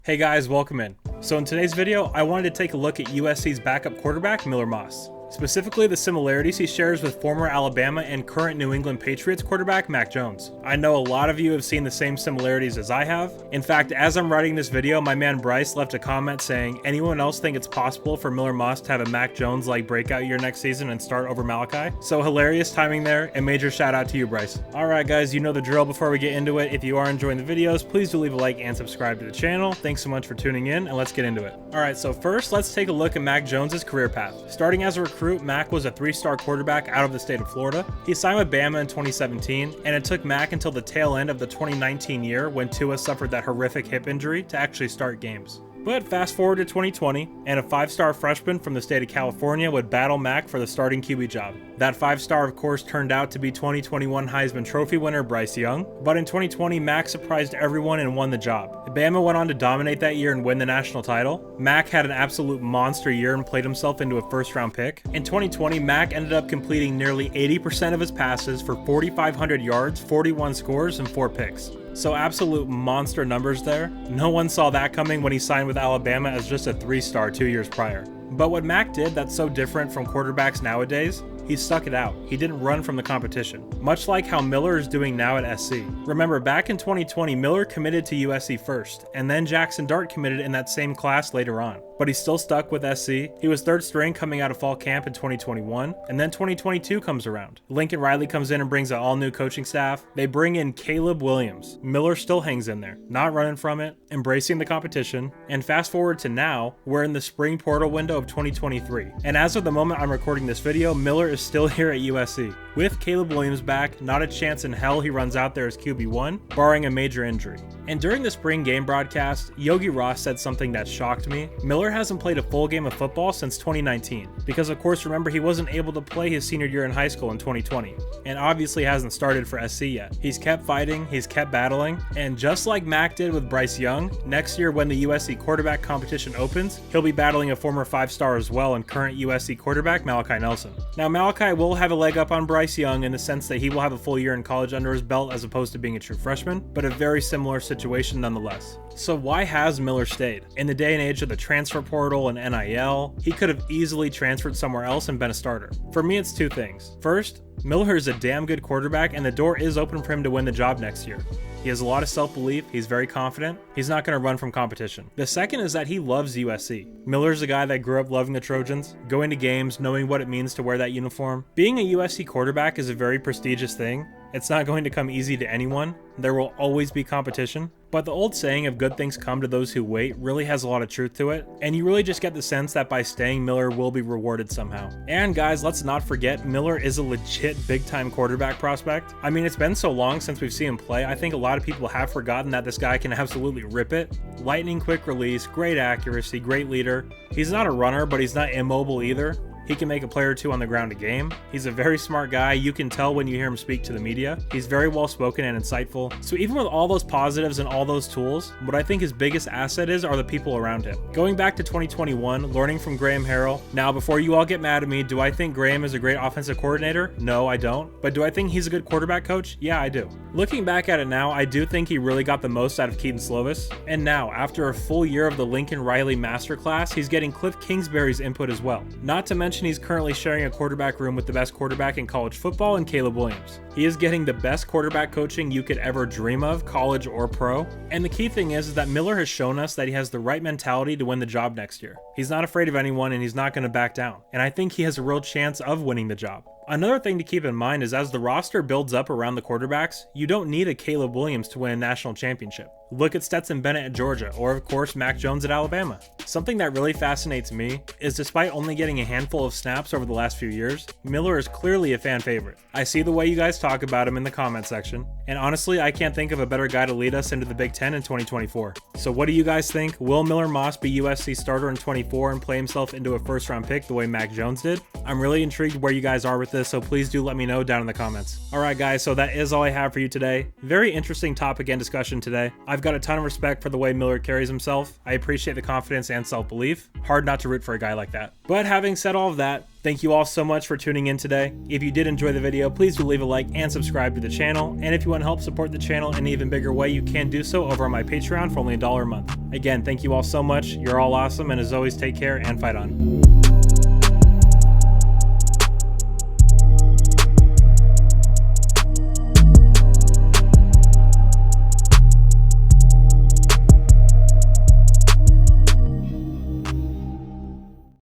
Hey guys, welcome in. So in today's video, I wanted to take a look at USC's backup quarterback, Miller Moss. Specifically the similarities he shares with former Alabama and current New England Patriots quarterback Mac Jones. I know a lot of you have seen the same similarities as I have. In fact, as I'm writing this video, my man Bryce left a comment saying, anyone else think it's possible for Miller Moss to have a Mac Jones-like breakout year next season and start over Malachi? So hilarious timing there, and major shout out to you, Bryce. Alright guys, you know the drill. Before we get into it, if you are enjoying the videos, please do leave a like and subscribe to the channel. Thanks so much for tuning in, and let's get into it. Alright, so first, let's take a look at Mac Jones' career path. Starting as a recruit, Mac was a 3-star quarterback out of the state of Florida. He signed with Bama in 2017, and it took Mac until the tail end of the 2019 year when Tua suffered that horrific hip injury to actually start games. But fast forward to 2020, and a 5-star freshman from the state of California would battle Mac for the starting QB job. That 5-star, of course, turned out to be 2021 Heisman Trophy winner Bryce Young, but in 2020, Mac surprised everyone and won the job. Bama went on to dominate that year and win the national title. Mac had an absolute monster year and played himself into a first-round pick. In 2020, Mac ended up completing nearly 80% of his passes for 4,500 yards, 41 scores, and 4 picks. So absolute monster numbers there. No one saw that coming when he signed with Alabama as just a 3-star 2 years prior. But what Mac did that's so different from quarterbacks nowadays, he stuck it out. He didn't run from the competition, much like how Miller is doing now at SC. Remember, back in 2020, Miller committed to USC first, and then Jackson Dart committed in that same class later on. But he still stuck with SC. He was 3rd string coming out of fall camp in 2021, and then 2022 comes around. Lincoln Riley comes in and brings an all-new coaching staff. They bring in Caleb Williams. Miller still hangs in there, not running from it, embracing the competition. And fast forward to now, we're in the spring portal window of 2023. And as of the moment I'm recording this video, Miller is still here at USC. With Caleb Williams back, not a chance in hell he runs out there as QB1, barring a major injury. And during the spring game broadcast, Yogi Ross said something that shocked me. Miller hasn't played a full game of football since 2019, because of course remember he wasn't able to play his senior year in high school in 2020, and obviously hasn't started for SC yet. He's kept fighting, he's kept battling, and just like Mac did with Bryce Young, next year when the USC quarterback competition opens, he'll be battling a former 5-star as well and current USC quarterback Malachi Nelson. Now Malachi will have a leg up on Bryce Young in the sense that he will have a full year in college under his belt as opposed to being a true freshman, but a very similar situation nonetheless. So why has Miller stayed? In the day and age of the transfer portal and NIL, he could have easily transferred somewhere else and been a starter. For me, it's 2 things. First, Miller is a damn good quarterback and the door is open for him to win the job next year. He has a lot of self-belief, he's very confident, he's not going to run from competition. The second is that he loves USC. Miller's a guy that grew up loving the Trojans, going to games, knowing what it means to wear that uniform. Being a USC quarterback is a very prestigious thing. It's not going to come easy to anyone. There will always be competition. But the old saying of good things come to those who wait really has a lot of truth to it, and you really just get the sense that by staying, Miller will be rewarded somehow. And guys, let's not forget, Miller is a legit big-time quarterback prospect. I mean, it's been so long since we've seen him play, I think a lot of people have forgotten that this guy can absolutely rip it. Lightning quick release, great accuracy, great leader. He's not a runner, but he's not immobile either. He can make a play or two on the ground a game. He's a very smart guy. You can tell when you hear him speak to the media. He's very well spoken and insightful. So even with all those positives and all those tools, what I think his biggest asset are the people around him. Going back to 2021, learning from Graham Harrell. Now, before you all get mad at me, do I think Graham is a great offensive coordinator? No, I don't. But do I think he's a good quarterback coach? Yeah, I do. Looking back at it now, I do think he really got the most out of Keaton Slovis. And now, after a full year of the Lincoln Riley masterclass, he's getting Cliff Kingsbury's input as well. Not to mention he's currently sharing a quarterback room with the best quarterback in college football in Caleb Williams. He is getting the best quarterback coaching you could ever dream of, college or pro. And the key thing is that Miller has shown us that he has the right mentality to win the job next year. He's not afraid of anyone and he's not going to back down. And I think he has a real chance of winning the job. Another thing to keep in mind is as the roster builds up around the quarterbacks, you don't need a Caleb Williams to win a national championship. Look at Stetson Bennett at Georgia, or of course Mac Jones at Alabama. Something that really fascinates me is despite only getting a handful of snaps over the last few years, Miller is clearly a fan favorite. I see the way you guys talk about him in the comment section, and honestly I can't think of a better guy to lead us into the Big Ten in 2024. So what do you guys think? Will Miller Moss be USC starter in 24 and play himself into a first round pick the way Mac Jones did? I'm really intrigued where you guys are with this, so please do let me know down in the comments. Alright guys, so that is all I have for you today. Very interesting topic and discussion today. I've I've got a ton of respect for the way Miller carries himself. I appreciate the confidence and self-belief. Hard not to root for a guy like that. But having said all of that, thank you all so much for tuning in today. If you did enjoy the video, please do leave a like and subscribe to the channel. And if you want to help support the channel in an even bigger way, you can do so over on my Patreon for only $1 a month. Again, thank you all so much. You're all awesome, and as always, take care and fight on.